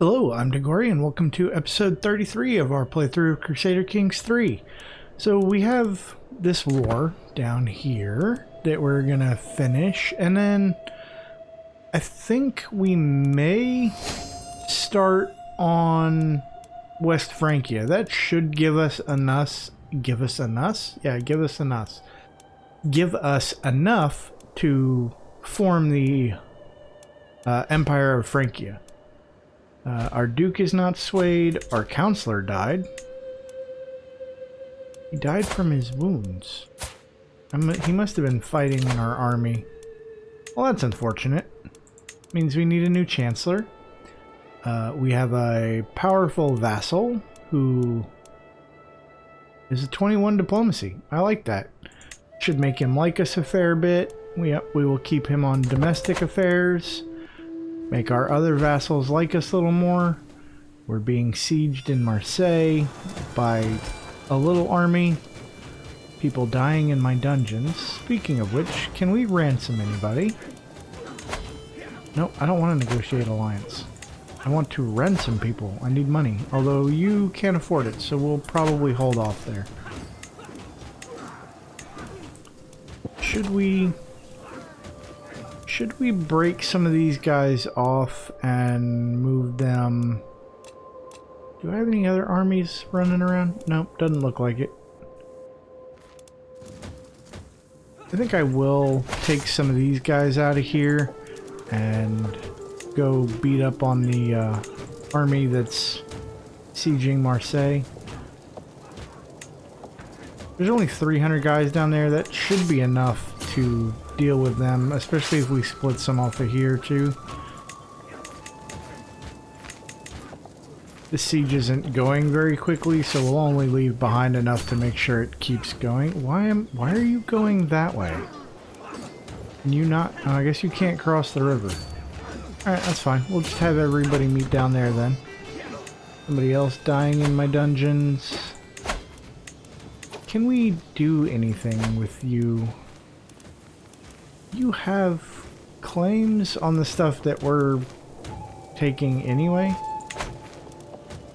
Hello, I'm Degori, and welcome to episode 33 of our playthrough of Crusader Kings 3. So we have this war down here that we're gonna finish, and then I think we may start on West Francia. That should give us enough. Give us enough? Yeah, give us enough. Give us enough to form the Empire of Francia. Our Duke is not swayed. Our Counselor died. He died from his wounds. He must have been fighting in our army. Well, that's unfortunate. Means we need a new Chancellor. We have a powerful vassal who is a 21 diplomacy. I like that. Should make him like us a fair bit. We will keep him on domestic affairs. Make our other vassals like us a little more. We're being sieged in Marseille by a little army. People dying in my dungeons. Speaking of which, can we ransom anybody? No, I don't want to negotiate alliance. I want to ransom people. I need money. Although you can't afford it, so we'll probably hold off there. Should we break some of these guys off and move them? Do I have any other armies running around? Nope, doesn't look like it. I think I will take some of these guys out of here and go beat up on the army that's sieging Marseille. There's only 300 guys down there. That should be enough to deal with them, especially if we split some off of here too. The siege isn't going very quickly, so we'll only leave behind enough to make sure it keeps going. Why are you going that way? Can you not? Oh, I guess you can't cross the river. Alright, that's fine. We'll just have everybody meet down there then. Somebody else dying in my dungeons. Can we do anything with you? You have claims on the stuff that we're taking anyway.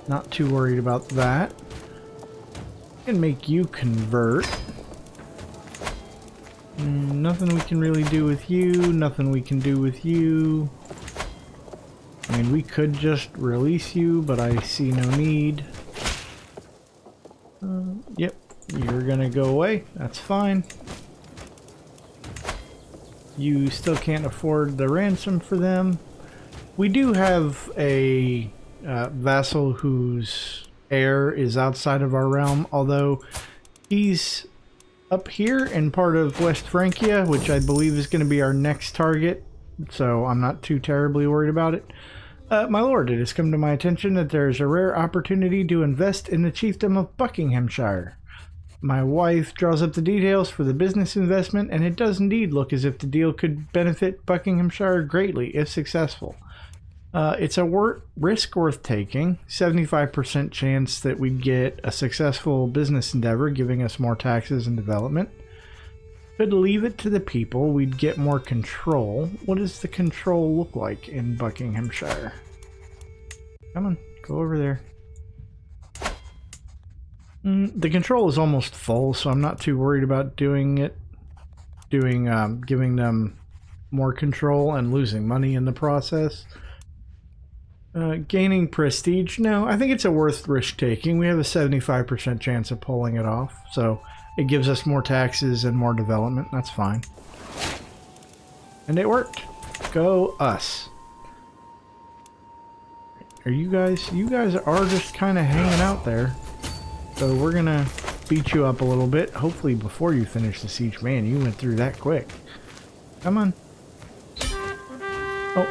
Not too worried about that. Can make you convert. Nothing we can really do with you. Nothing we can do with you. I mean, we could just release you, but I see no need. Yep, you're gonna go away. That's fine. You still can't afford the ransom for them. We do have a vassal whose heir is outside of our realm, although he's up here in part of West Francia, which I believe is going to be our next target, so I'm not too terribly worried about it. My lord, it has come to my attention that there is a rare opportunity to invest in the chiefdom of Buckinghamshire. My wife draws up the details for the business investment, and it does indeed look as if the deal could benefit Buckinghamshire greatly if successful. It's a risk worth taking. 75% chance that we'd get a successful business endeavor, giving us more taxes and development. Could leave it to the people, we'd get more control. What does the control look like in Buckinghamshire? Come on, go over there. The control is almost full, so I'm not too worried about giving them more control and losing money in the process. Gaining prestige, no, I think it's a worth risk taking. We have a 75% chance of pulling it off, so it gives us more taxes and more development. That's fine. And it worked. Go us. Are you guys are just kind of hanging out there. So we're gonna beat you up a little bit, hopefully before you finish the siege. Man, you went through that quick. Come on. Oh,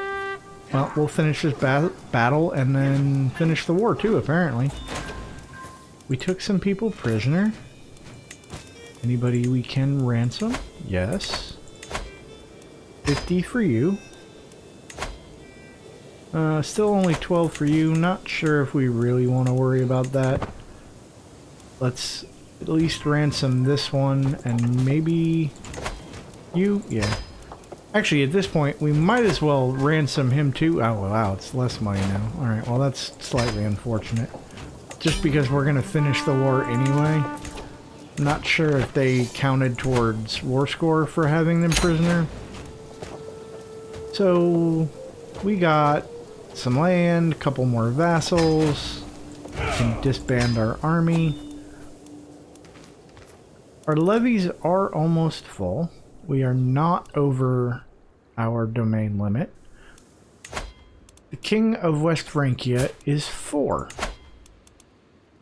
well, we'll finish this battle and then finish the war too, apparently. We took some people prisoner. Anybody we can ransom? Yes. 50 for you. Still only 12 for you. Not sure if we really want to worry about that. Let's at least ransom this one and maybe you. Yeah. Actually, at this point, we might as well ransom him too. Oh, wow, it's less money now. Alright, well, that's slightly unfortunate. Just because we're going to finish the war anyway. I'm not sure if they counted towards war score for having them prisoner. So, we got some land, a couple more vassals. We can disband our army. Our levies are almost full. We are not over our domain limit. The King of West Francia is 4.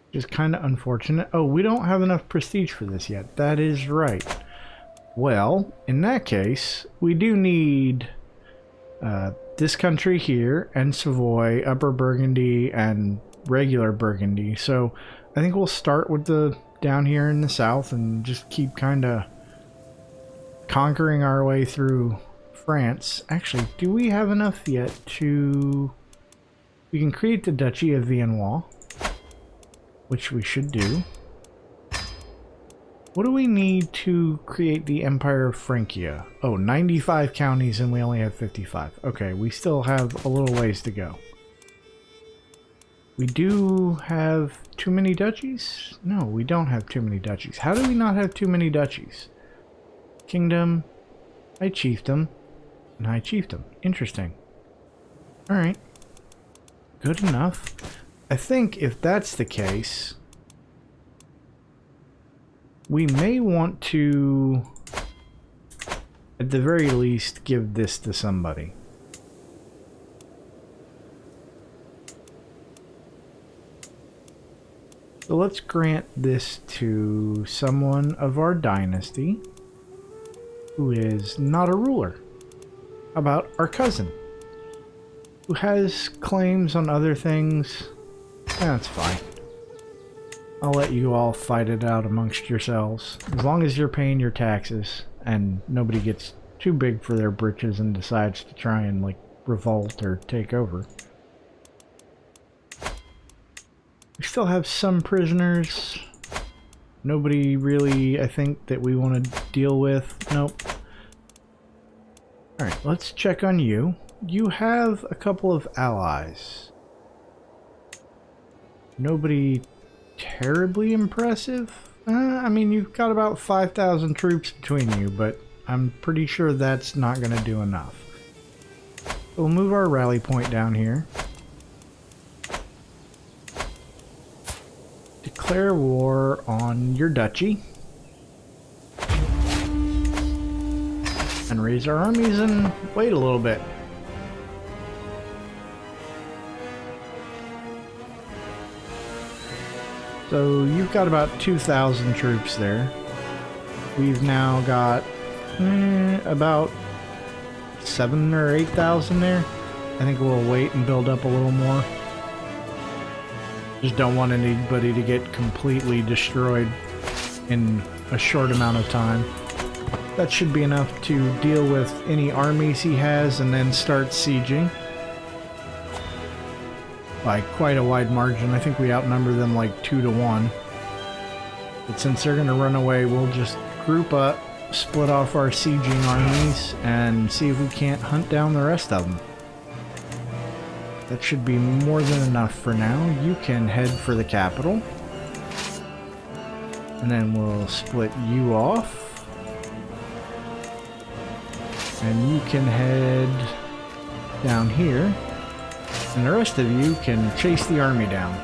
Which is kind of unfortunate. Oh, we don't have enough prestige for this yet. That is right. Well, in that case, we do need this country here, and Savoy, Upper Burgundy, and regular Burgundy. So I think we'll start with the down here in the south and just keep kind of conquering our way through France. Actually, do we have enough yet to... We can create the Duchy of Viennois, which we should do. What do we need to create the Empire of Francia? Oh, 95 counties and we only have 55. Okay, we still have a little ways to go. We do have too many duchies? No, we don't have too many duchies. How do we not have too many duchies? Kingdom, High Chiefdom, and High Chiefdom. Interesting. Alright. Good enough. I think if that's the case, we may want to, at the very least, give this to somebody. So let's grant this to someone of our dynasty who is not a ruler. How about our cousin, who has claims on other things? That's fine. I'll let you all fight it out amongst yourselves, as long as you're paying your taxes and nobody gets too big for their britches and decides to try and, like, revolt or take over. We still have some prisoners. Nobody really, I think, that we want to deal with. Nope. Alright, let's check on you. You have a couple of allies. Nobody terribly impressive. I mean, you've got about 5,000 troops between you, but I'm pretty sure that's not going to do enough. We'll move our rally point down here. Declare war on your duchy. And raise our armies and wait a little bit. So you've got about 2,000 troops there. We've now got about 7,000 or 8,000 there. I think we'll wait and build up a little more. Just don't want anybody to get completely destroyed in a short amount of time. That should be enough to deal with any armies he has and then start sieging. By quite a wide margin. I think we outnumber them like 2 to 1. But since they're going to run away, we'll just group up, split off our sieging armies, and see if we can't hunt down the rest of them. That should be more than enough for now. You can head for the capital. And then we'll split you off. And you can head down here. And the rest of you can chase the army down.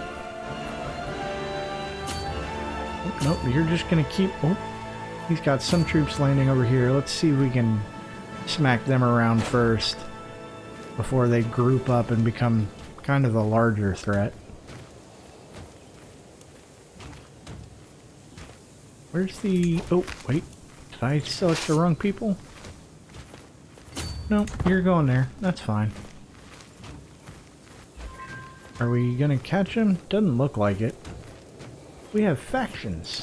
Oh, nope, you're just gonna keep... Oh, he's got some troops landing over here. Let's see if we can smack them around first before they group up and become kind of a larger threat. Where's the... Oh, wait. Did I select the wrong people? Nope, you're going there. That's fine. Are we gonna catch him? Doesn't look like it. We have factions.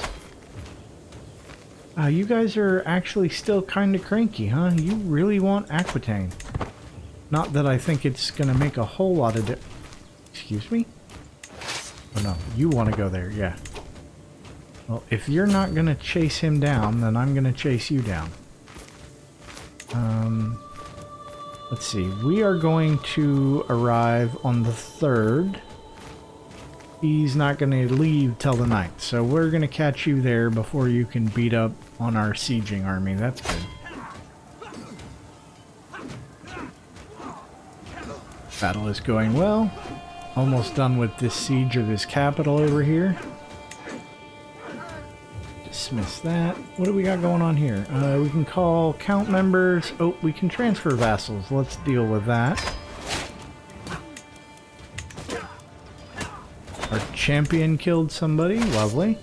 You guys are actually still kind of cranky, huh? You really want Aquitaine. Not that I think it's gonna make a whole lot of Excuse me? Oh no, you want to go there, yeah. Well, if you're not gonna chase him down, then I'm gonna chase you down. Let's see. We are going to arrive on the 3rd. He's not going to leave till the 9th, so we're going to catch you there before you can beat up on our sieging army. That's good. Battle is going well. Almost done with this siege of his capital over here. Dismiss that. What do we got going on here? We can call count members. Oh, we can transfer vassals. Let's deal with that. Our champion killed somebody. Lovely.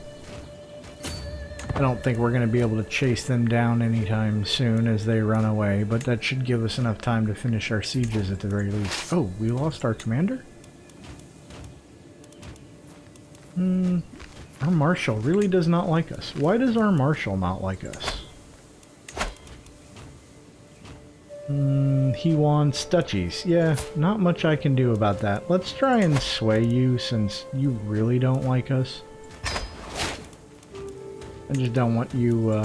I don't think we're going to be able to chase them down anytime soon as they run away, but that should give us enough time to finish our sieges at the very least. Oh, we lost our commander? Our marshal really does not like us. Why does our marshal not like us? He wants duchies. Yeah, not much I can do about that. Let's try and sway you since you really don't like us. I just don't want you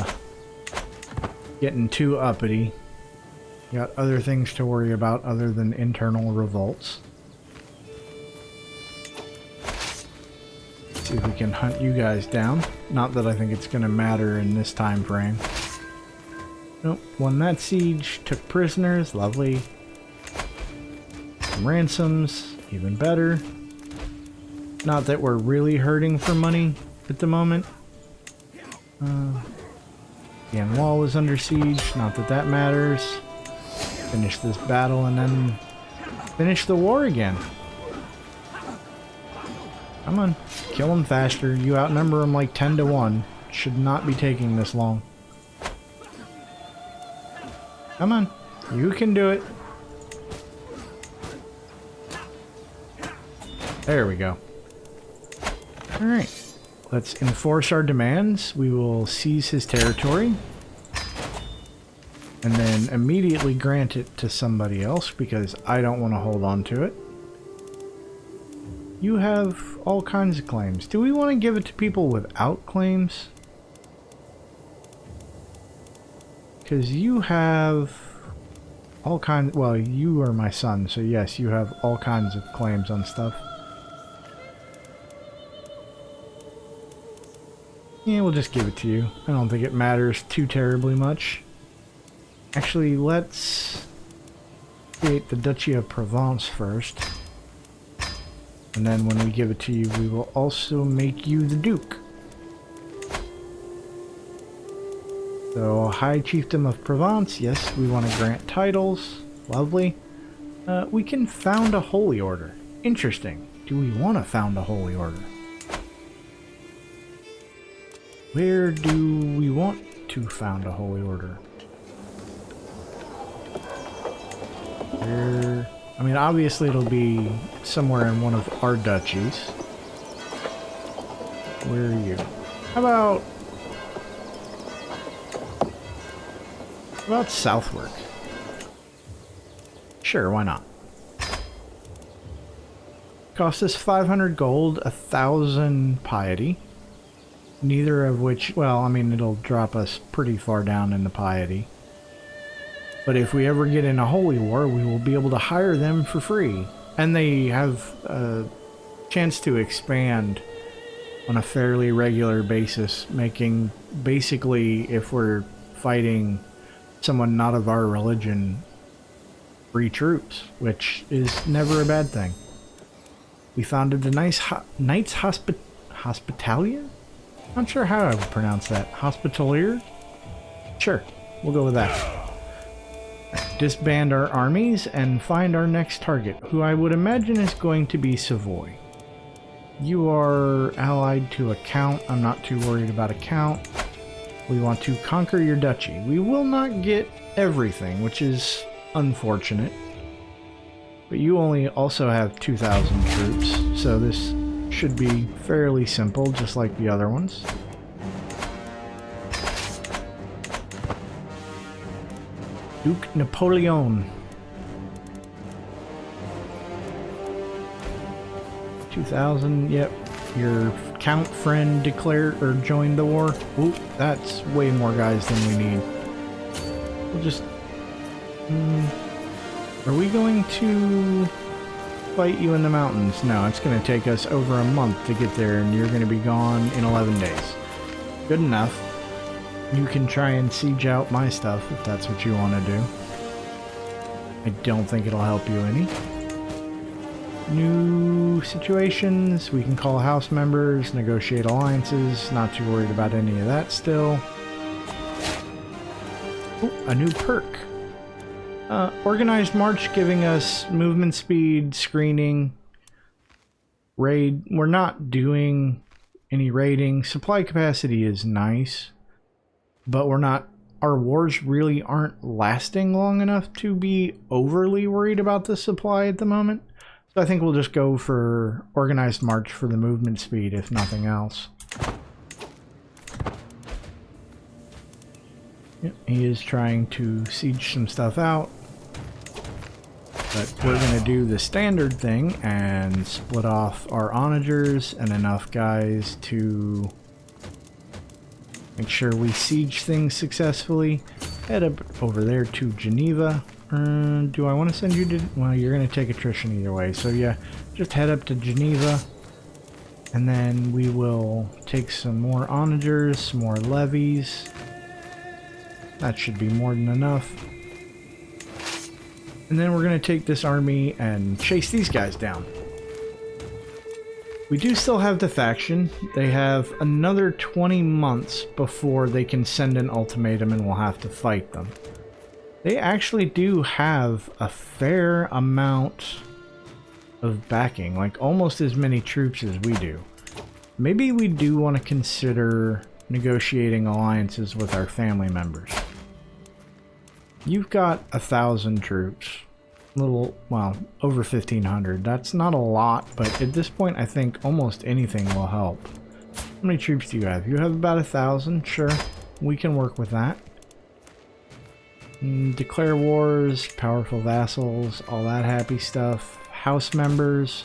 getting too uppity. You got other things to worry about other than internal revolts. See if we can hunt you guys down. Not that I think it's going to matter in this time frame. Nope, won that siege, took prisoners, lovely. Some ransoms, even better. Not that we're really hurting for money at the moment. The wall is under siege, not that that matters. Finish this battle and then finish the war again. Come on, kill them faster. You outnumber them like 10 to 1. Should not be taking this long. Come on, you can do it. There we go. Alright, let's enforce our demands. We will seize his territory. And then immediately grant it to somebody else because I don't want to hold on to it. You have all kinds of claims. Do we want to give it to people without claims? Because you have all kinds... Well, you are my son, so yes, you have all kinds of claims on stuff. Yeah, we'll just give it to you. I don't think it matters too terribly much. Actually, let's create the Duchy of Provence first. And then when we give it to you, we will also make you the Duke. So, High Chiefdom of Provence, yes, we want to grant titles. Lovely. We can found a holy order. Interesting. Do we want to found a holy order? Where do we want to found a holy order? Where... I mean, obviously it'll be somewhere in one of our duchies. Where are you? How about southward? Sure, why not? Cost us 500 gold, 1,000 piety. Neither of which, well, I mean, it'll drop us pretty far down in the piety. But if we ever get in a holy war, we will be able to hire them for free. And they have a chance to expand on a fairly regular basis, making basically, if we're fighting someone not of our religion, free troops, which is never a bad thing. We founded the Knights Hospitalia? Not sure how I would pronounce that. Hospitalier? Sure, we'll go with that. Disband our armies and find our next target, who I would imagine is going to be Savoy. You are allied to a count. I'm not too worried about a count. We want to conquer your duchy. We will not get everything, which is unfortunate. But you only also have 2,000 troops, so this should be fairly simple, just like the other ones. Duke Napoleon. 2,000, yep. Your count friend declared or joined the war. Ooh, that's way more guys than we need. We'll just... Are we going to fight you in the mountains? No, it's going to take us over a month to get there, and you're going to be gone in 11 days. Good enough. You can try and siege out my stuff if that's what you want to do. I don't think it'll help you any. New situations. We can call house members, negotiate alliances. Not too worried about any of that still. Ooh, a new perk. Organized march giving us movement speed, screening, raid. We're not doing any raiding. Supply capacity is nice, but we're not. Our wars really aren't lasting long enough to be overly worried about the supply at the moment. So I think we'll just go for organized march for the movement speed, if nothing else. Yep, he is trying to siege some stuff out. But we're going to do the standard thing and split off our onagers and enough guys to make sure we siege things successfully. Head up over there to Geneva. Do I want to send you to... Well, you're going to take attrition either way. So yeah, just head up to Geneva. And then we will take some more onagers, some more levies. That should be more than enough. And then we're going to take this army and chase these guys down. We do still have the faction. They have another 20 months before they can send an ultimatum and we'll have to fight them. They actually do have a fair amount of backing, like almost as many troops as we do. Maybe we do want to consider negotiating alliances with our family members. You've got 1,000 troops. Little, well, over 1,500. That's not a lot, but at this point I think almost anything will help. How many troops do you have? You have about 1,000? Sure. We can work with that. Declare wars, powerful vassals, all that happy stuff. House members.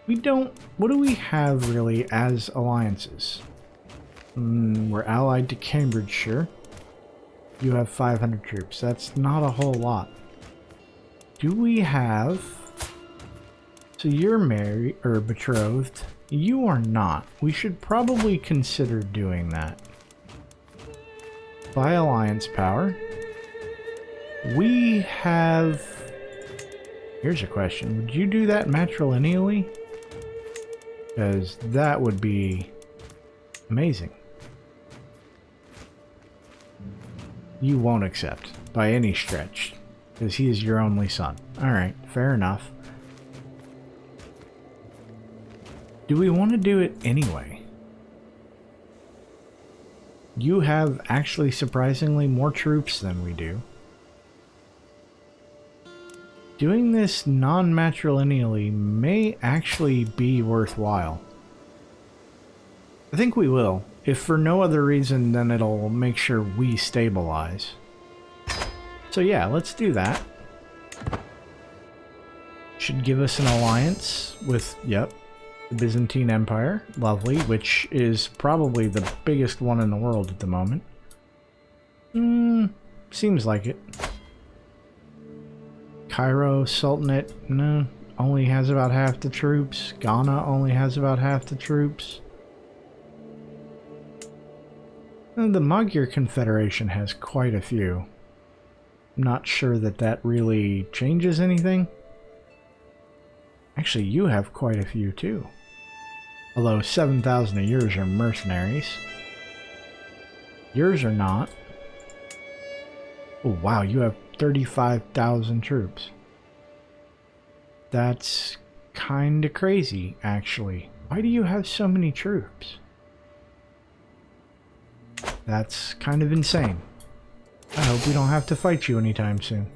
We don't... What do we have really as alliances? We're allied to Cambridgeshire. You have 500 troops. That's not a whole lot. Do we have... So you're married, or betrothed. You are not. We should probably consider doing that. By alliance power. We have... Here's a question. Would you do that matrilineally? Because that would be amazing. You won't accept by any stretch because he is your only son. Alright, fair enough. Do we want to do it anyway? You have actually surprisingly more troops than we do. Doing this non-matrilineally may actually be worthwhile. I think we will. If for no other reason, then it'll make sure we stabilize. So yeah, let's do that. Should give us an alliance with, yep, the Byzantine Empire. Lovely, which is probably the biggest one in the world at the moment. Seems like it. Cairo Sultanate, no, only has about half the troops. Ghana only has about half the troops. And the Magyar Confederation has quite a few. I'm not sure that that really changes anything. Actually, you have quite a few too. Although 7,000 of yours are mercenaries. Yours are not. Oh wow, you have 35,000 troops. That's kinda crazy, actually. Why do you have so many troops? That's kind of insane. I hope we don't have to fight you anytime soon.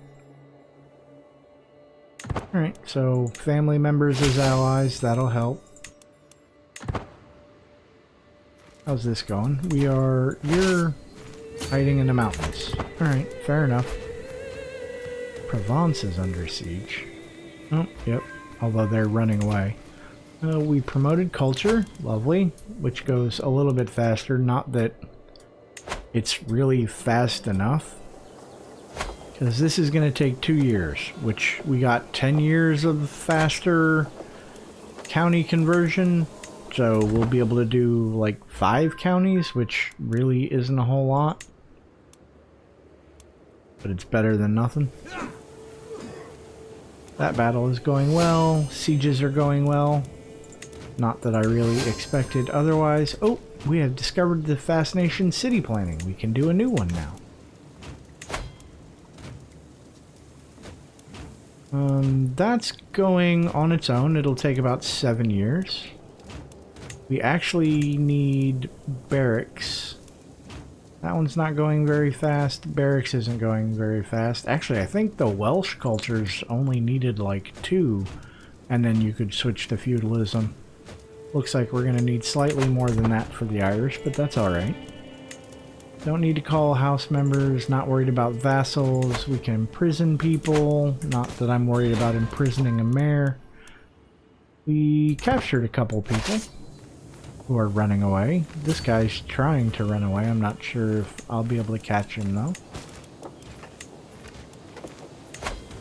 Alright, so family members as allies, that'll help. How's this going? You're hiding in the mountains. Alright, fair enough. Provence is under siege. Oh, yep. Although they're running away. We promoted culture. Lovely. Which goes a little bit faster. Not that it's really fast enough. Because this is going to take 2 years, which we got 10 years of faster county conversion. So we'll be able to do like 5 counties, which really isn't a whole lot. But it's better than nothing. That battle is going well. Sieges are going well. Not that I really expected otherwise. Oh, we have discovered the fascination city planning. We can do a new one now. That's going on its own. It'll take about 7 years. We actually need barracks. That one's not going very fast. Barracks isn't going very fast. Actually, I think the Welsh cultures only needed like 2, and then you could switch to feudalism. Looks like we're going to need slightly more than that for the Irish, but that's alright. Don't need to call house members, not worried about vassals. We can imprison people. Not that I'm worried about imprisoning a mayor. We captured a couple people who are running away. This guy's trying to run away. I'm not sure if I'll be able to catch him though.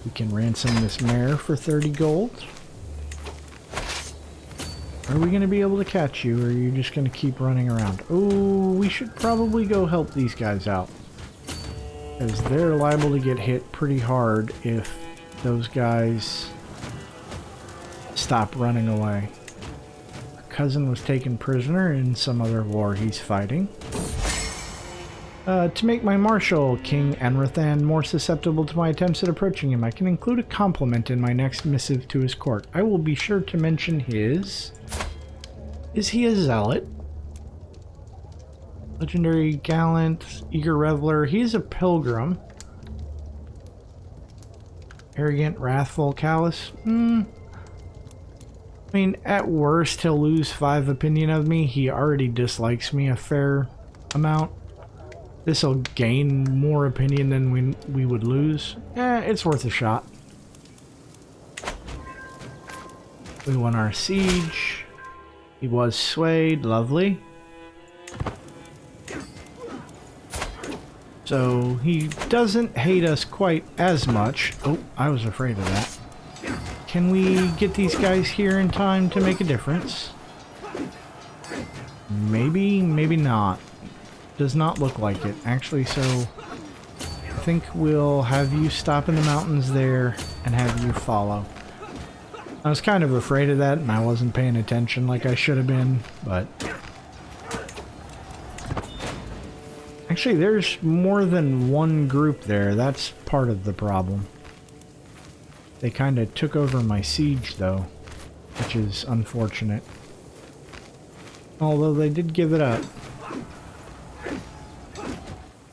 We can ransom this mayor for 30 gold. Are we going to be able to catch you, or are you just going to keep running around? Oh, we should probably go help these guys out, because they're liable to get hit pretty hard if those guys stop running away. Our cousin was taken prisoner in some other war he's fighting. To make my marshal, King Enrathan, more susceptible to my attempts at approaching him, I can include a compliment in my next missive to his court. I will be sure to mention his... Is he a zealot? Legendary, gallant, eager reveler. He's a pilgrim. Arrogant, wrathful, callous. I mean, at worst, he'll lose 5 opinion of me. He already dislikes me a fair amount. This'll gain more opinion than we would lose. It's worth a shot. We won our siege. He was swayed. Lovely. So he doesn't hate us quite as much. Oh, I was afraid of that. Can we get these guys here in time to make a difference? Maybe, maybe not. Does not look like it. Actually, so I think we'll have you stop in the mountains there and have you follow. I was kind of afraid of that and I wasn't paying attention like I should have been, but... Actually, there's more than one group there. That's part of the problem. They kind of took over my siege, though, which is unfortunate. Although they did give it up.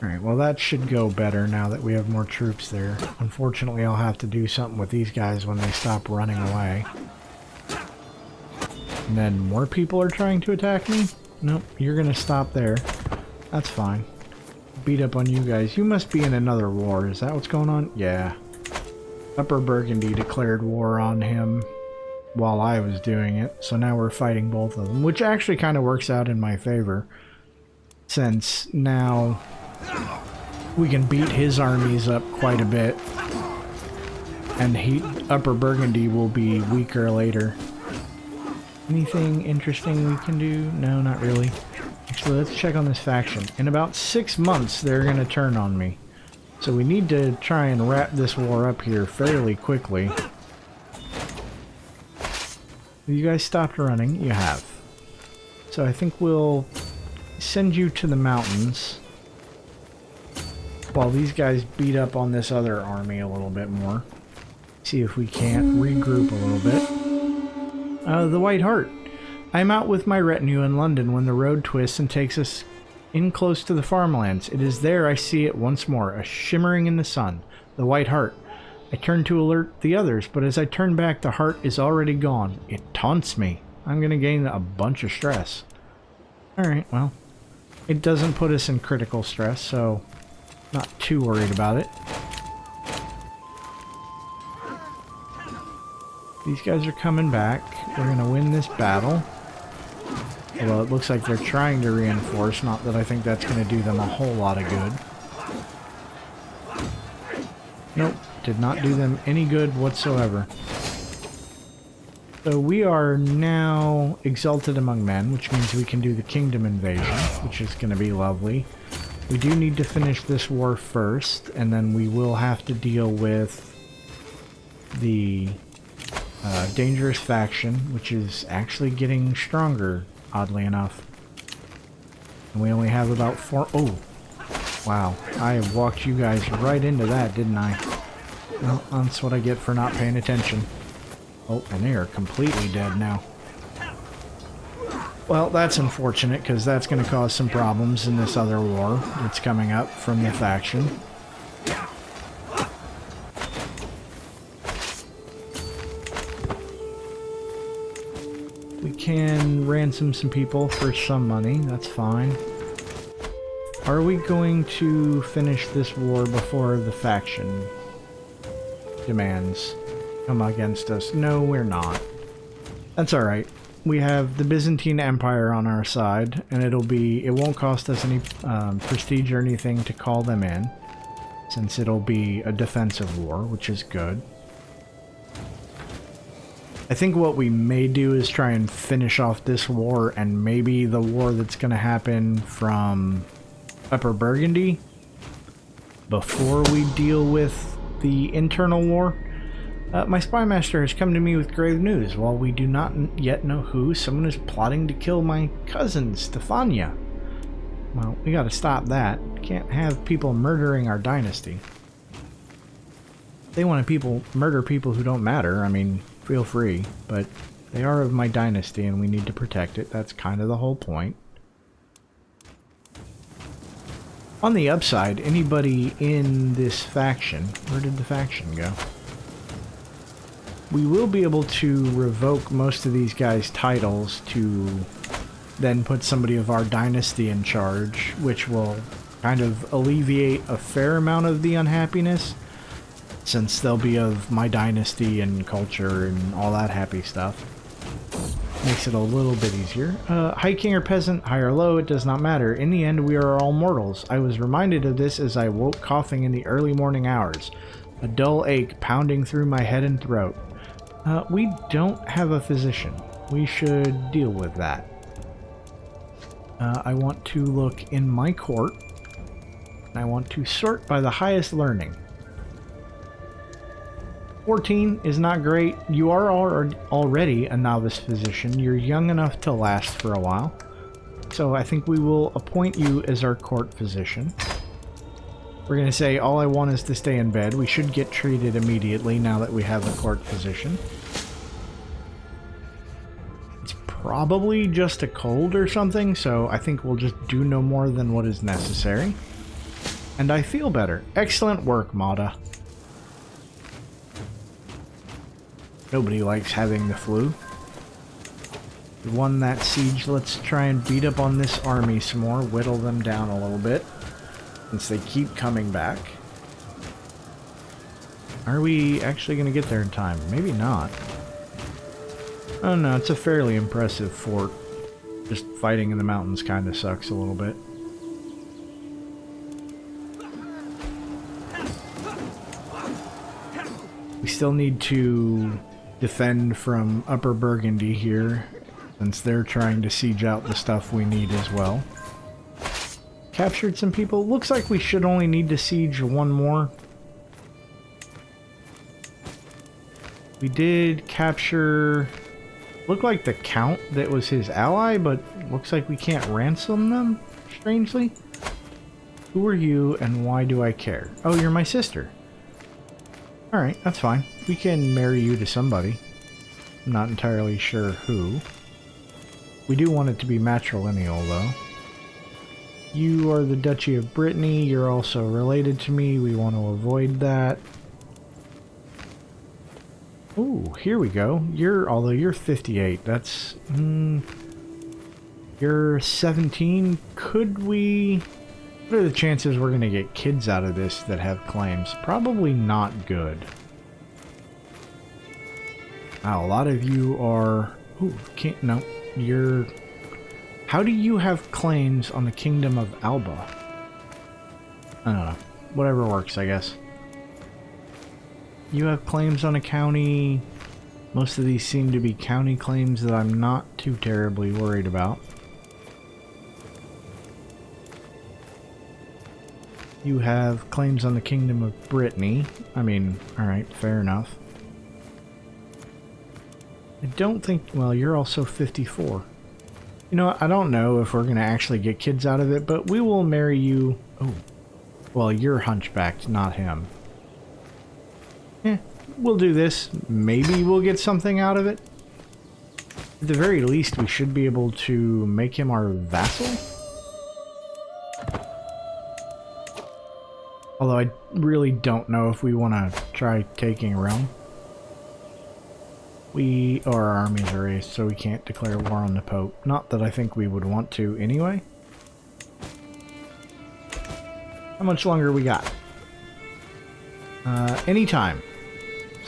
Alright, well that should go better now that we have more troops there. Unfortunately, I'll have to do something with these guys when they stop running away. And then more people are trying to attack me? Nope, you're gonna stop there. That's fine. Beat up on you guys. You must be in another war. Is that what's going on? Yeah. Upper Burgundy declared war on him while I was doing it. So now we're fighting both of them, which actually kind of works out in my favor. Since now we can beat his armies up quite a bit. And Upper Burgundy will be weaker later. Anything interesting we can do? No, not really. Actually, let's check on this faction. In about 6 months, they're going to turn on me. So we need to try and wrap this war up here fairly quickly. Have you guys stopped running? You have. So I think we'll send you to the mountains while these guys beat up on this other army a little bit more. See if we can't regroup a little bit. The White Hart. I'm out with my retinue in London when the road twists and takes us in close to the farmlands. It is there I see it once more, a shimmering in the sun. The White Hart. I turn to alert the others, but as I turn back, the heart is already gone. It taunts me. I'm going to gain a bunch of stress. Alright, well. It doesn't put us in critical stress, so not too worried about it. These guys are coming back. We're going to win this battle. Although it looks like they're trying to reinforce, not that I think that's going to do them a whole lot of good. Nope, did not do them any good whatsoever. So we are now exalted among men, which means we can do the kingdom invasion, which is going to be lovely. We do need to finish this war first, and then we will have to deal with the dangerous faction, which is actually getting stronger, oddly enough. And we only have about 4... Oh! Wow, I walked you guys right into that, didn't I? Well, that's what I get for not paying attention. Oh, and they are completely dead now. Well, that's unfortunate, because that's going to cause some problems in this other war that's coming up from the faction. We can ransom some people for some money, that's fine. Are we going to finish this war before the faction demands come against us? No, we're not. That's alright. We have the Byzantine Empire on our side, and it won't cost us any prestige or anything to call them in, since it'll be a defensive war, which is good. I think what we may do is try and finish off this war, and maybe the war that's going to happen from Upper Burgundy before we deal with the internal war. My spy master has come to me with grave news. While we do not yet know who, someone is plotting to kill my cousin, Stefania. Well, we gotta stop that. Can't have people murdering our dynasty. If they want to murder people who don't matter, I mean, feel free. But they are of my dynasty and we need to protect it. That's kind of the whole point. On the upside, anybody in this faction... Where did the faction go? We will be able to revoke most of these guys' titles to then put somebody of our dynasty in charge, which will kind of alleviate a fair amount of the unhappiness, since they'll be of my dynasty and culture and all that happy stuff. Makes it a little bit easier. High king or peasant, high or low, it does not matter. In the end, we are all mortals. I was reminded of this as I woke coughing in the early morning hours, a dull ache pounding through my head and throat. We don't have a physician. We should deal with that. I want to look in my court, and I want to sort by the highest learning. 14 is not great. You are already a novice physician. You're young enough to last for a while. So I think we will appoint you as our court physician. We're going to say, all I want is to stay in bed. We should get treated immediately now that we have a court physician. It's probably just a cold or something, so I think we'll just do no more than what is necessary. And I feel better. Excellent work, Mata. Nobody likes having the flu. We won that siege. Let's try and beat up on this army some more. Whittle them down a little bit, since they keep coming back. Are we actually going to get there in time? Maybe not. Oh no, it's a fairly impressive fort. Just fighting in the mountains kind of sucks a little bit. We still need to defend from Upper Burgundy here, since they're trying to siege out the stuff we need as well. Captured some people. Looks like we should only need to siege one more. We did capture... Looked like the Count that was his ally, but looks like we can't ransom them, strangely. Who are you and why do I care? Oh, you're my sister. Alright, that's fine. We can marry you to somebody. I'm not entirely sure who. We do want it to be matrilineal, though. You are the Duchy of Brittany. You're also related to me. We want to avoid that. Ooh, here we go. Although you're 58, that's... you're 17. Could we... What are the chances we're going to get kids out of this that have claims? Probably not good. Wow, a lot of you are... Ooh, can't... No, you're... How do you have claims on the Kingdom of Alba? I don't know. Whatever works, I guess. You have claims on a county. Most of these seem to be county claims that I'm not too terribly worried about. You have claims on the Kingdom of Brittany. I mean, alright, fair enough. I don't think... Well, you're also 54. You know what? I don't know if we're going to actually get kids out of it, but we will marry you... Oh. Well, you're hunchbacked, not him. We'll do this. Maybe we'll get something out of it. At the very least, we should be able to make him our vassal. Although I really don't know if we want to try taking Rome. Our armies are raised, so we can't declare war on the Pope. Not that I think we would want to anyway. How much longer we got? Anytime.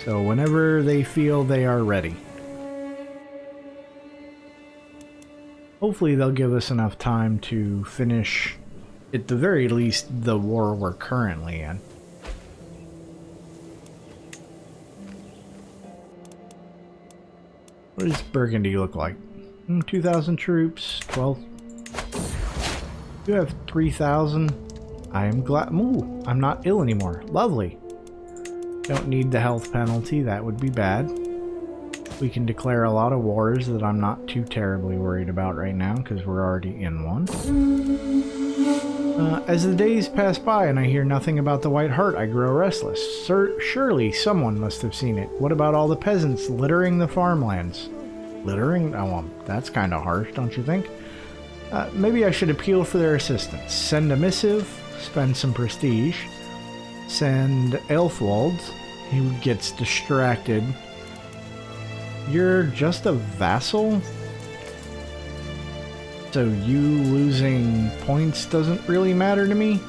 So whenever they feel they are ready. Hopefully they'll give us enough time to finish, at the very least, the war we're currently in. What does Burgundy look like? 2,000 troops, 12. You have 3,000. I am glad. Ooh, I'm not ill anymore. Lovely. Don't need the health penalty. That would be bad. We can declare a lot of wars that I'm not too terribly worried about right now because we're already in one. As the days pass by and I hear nothing about the White Hart, I grow restless. Surely someone must have seen it. What about all the peasants littering the farmlands? Littering? Oh, well, that's kind of harsh, don't you think? Maybe I should appeal for their assistance. Send a missive, spend some prestige. Send Elfwald. He gets distracted. You're just a vassal? So you losing points doesn't really matter to me?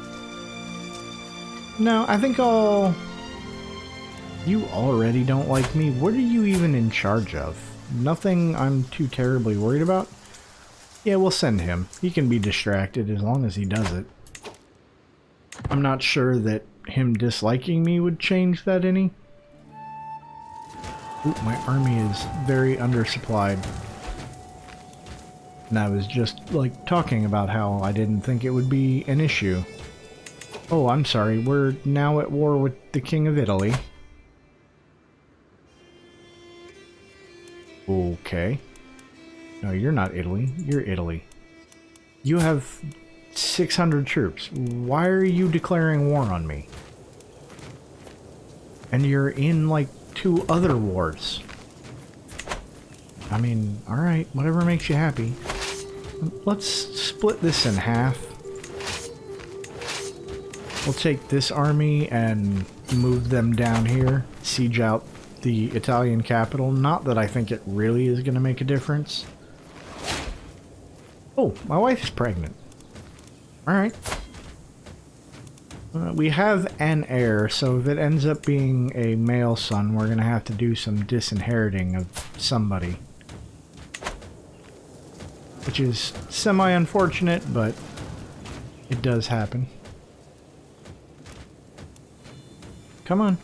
No, I think I'll... You already don't like me. What are you even in charge of? Nothing I'm too terribly worried about? Yeah, we'll send him. He can be distracted as long as he does it. I'm not sure that him disliking me would change that any. Ooh, my army is very undersupplied. And I was just, like, talking about how I didn't think it would be an issue. Oh, I'm sorry. We're now at war with the King of Italy. Okay. No, you're not Italy. You're Italy. You have 600 troops. Why are you declaring war on me? And you're in, like, 2 other wars. I mean, alright, whatever makes you happy. Let's split this in half. We'll take this army and move them down here. Siege out the Italian capital. Not that I think it really is going to make a difference. Oh, my wife is pregnant. Alright. We have an heir, so if it ends up being a male son, we're going to have to do some disinheriting of somebody. Which is semi-unfortunate, but it does happen. Come on.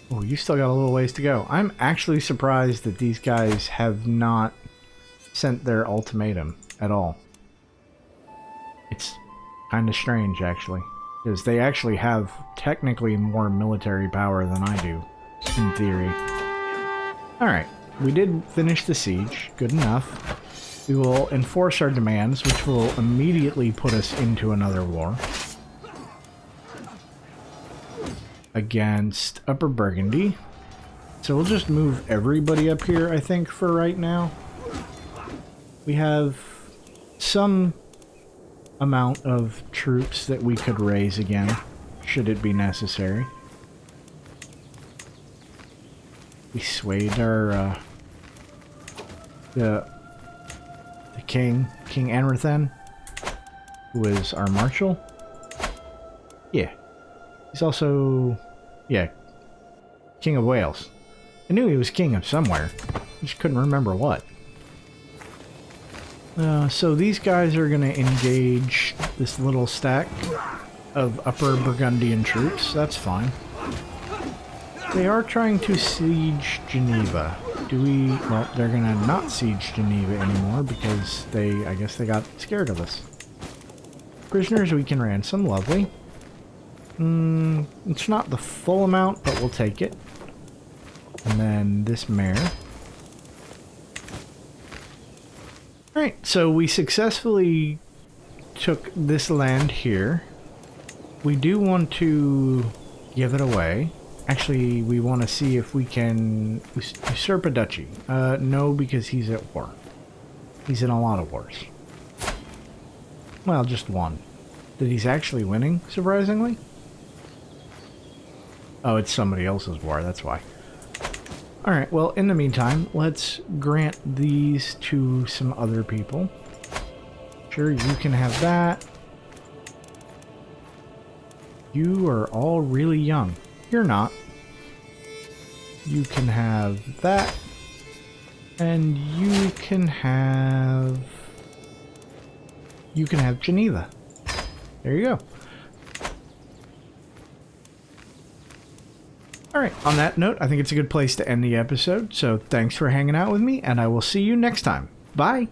Oh, you still got a little ways to go. I'm actually surprised that these guys have not sent their ultimatum at all. It's kind of strange, actually. Because they actually have technically more military power than I do, in theory. Alright, we did finish the siege. Good enough. We will enforce our demands, which will immediately put us into another war. Against Upper Burgundy. So we'll just move everybody up here, I think, for right now. We have some amount of troops that we could raise again, should it be necessary. We swayed our, the King Anrathen, who is our marshal. Yeah. He's also, yeah, King of Wales. I knew he was king of somewhere. I just couldn't remember what. So these guys are going to engage this little stack of Upper Burgundian troops. That's fine. They are trying to siege Geneva. Do we... Well, they're gonna not siege Geneva anymore because I guess they got scared of us. Prisoners we can ransom, lovely. It's not the full amount, but we'll take it. And then this mayor. Alright, so we successfully took this land here. We do want to give it away. Actually, we want to see if we can usurp a duchy. No, because he's at war. He's in a lot of wars. Well, just one. That he's actually winning, surprisingly. Oh, it's somebody else's war, that's why. Alright, well, in the meantime, let's grant these to some other people. Sure, you can have that. You are all really young. You're not. You can have that. And you can have Geneva. There you go. Alright, on that note, I think it's a good place to end the episode. So thanks for hanging out with me, and I will see you next time. Bye!